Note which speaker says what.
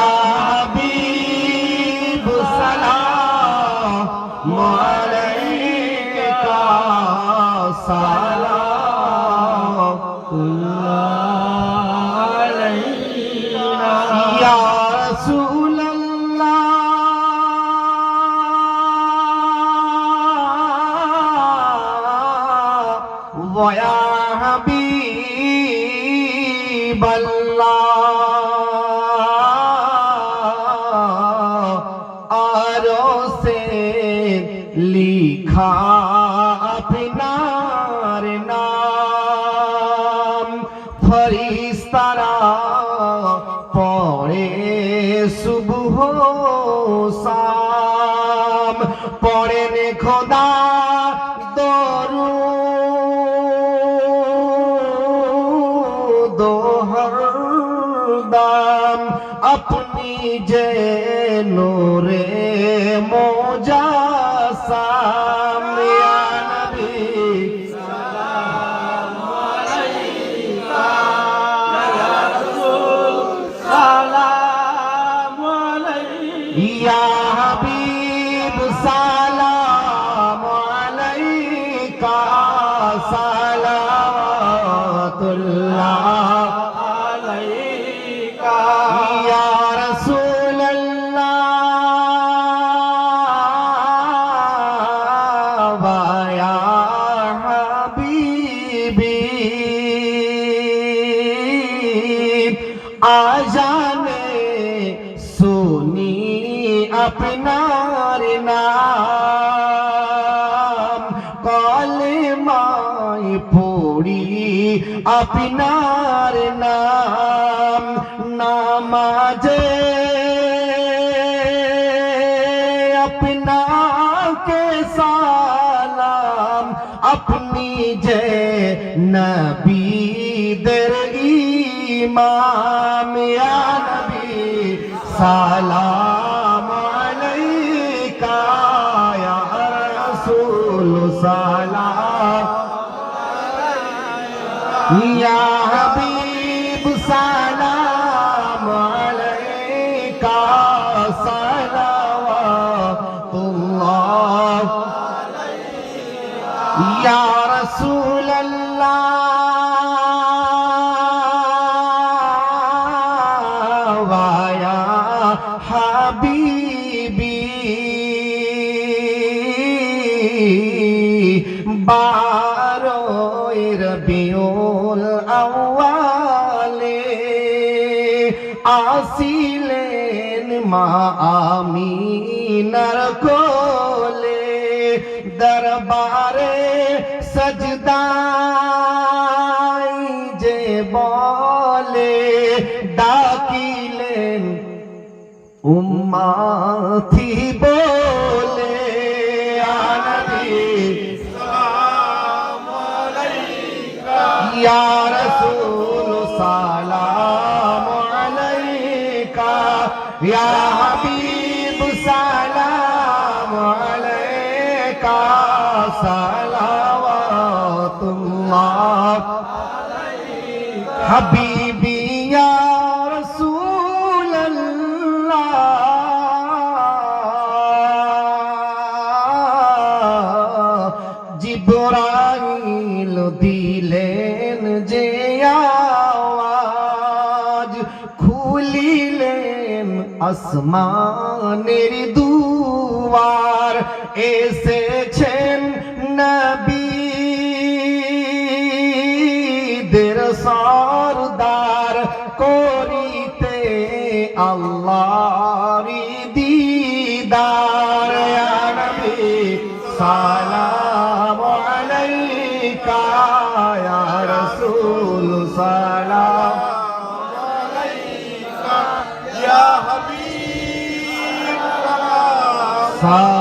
Speaker 1: ইয়া হাবিব সালাম আলাইকা সালাতুল্লাহ আলাইনা ইয়া রাসূলুল্লাহ ওয়া ইয়া হাবিবাল্লাহ আরশে লিখা আপনার নাম ফরিস্তারা পড়ে সুবহ শাম পড়েন খোদা দরুদ হরদম अपनी जे नूरे मोजासाम या नबी सलाम अलैका या रसूल सलाम अलैका या हबीब सलाम अलैका सलावतुल्लाह आजाने सुनी अपनार नाम कलेमाय पढ़ी अपनार नाम नामाजे अपना के सलाम अपनी जे नबी दर इमाम या नबी सलाम अलैका या रसूल सलाम या हबीब सलाम अलैका सलावतुल्लाह या रसूल अल्लाह হাবিবি বারোই রবিউল আউয়ালে আসিলেন মা আমিনার কোলে দরবারে সজদাই যে বলে ডাকিলেন উম্মতি বলে ইয়া নবী সালাম আলাইকা ইয়া রাসূল সালাম আলাইকা ইয়া হাবিব সালাম আলাইকা সালাওয়াতুল্লাহ আলাইকা হাবিবি ইয়া জিবরাইল দিলেন যে আওয়াজ খুলিলেন আসমানের দুয়ার এসেছেন নবীদের সরদার করিতে আল্লাহর দিদার ইয়া নবী সালাম আলাইকা ইয়া রাসূল সালাম আলাইকা ইয়া হাবিব সালাম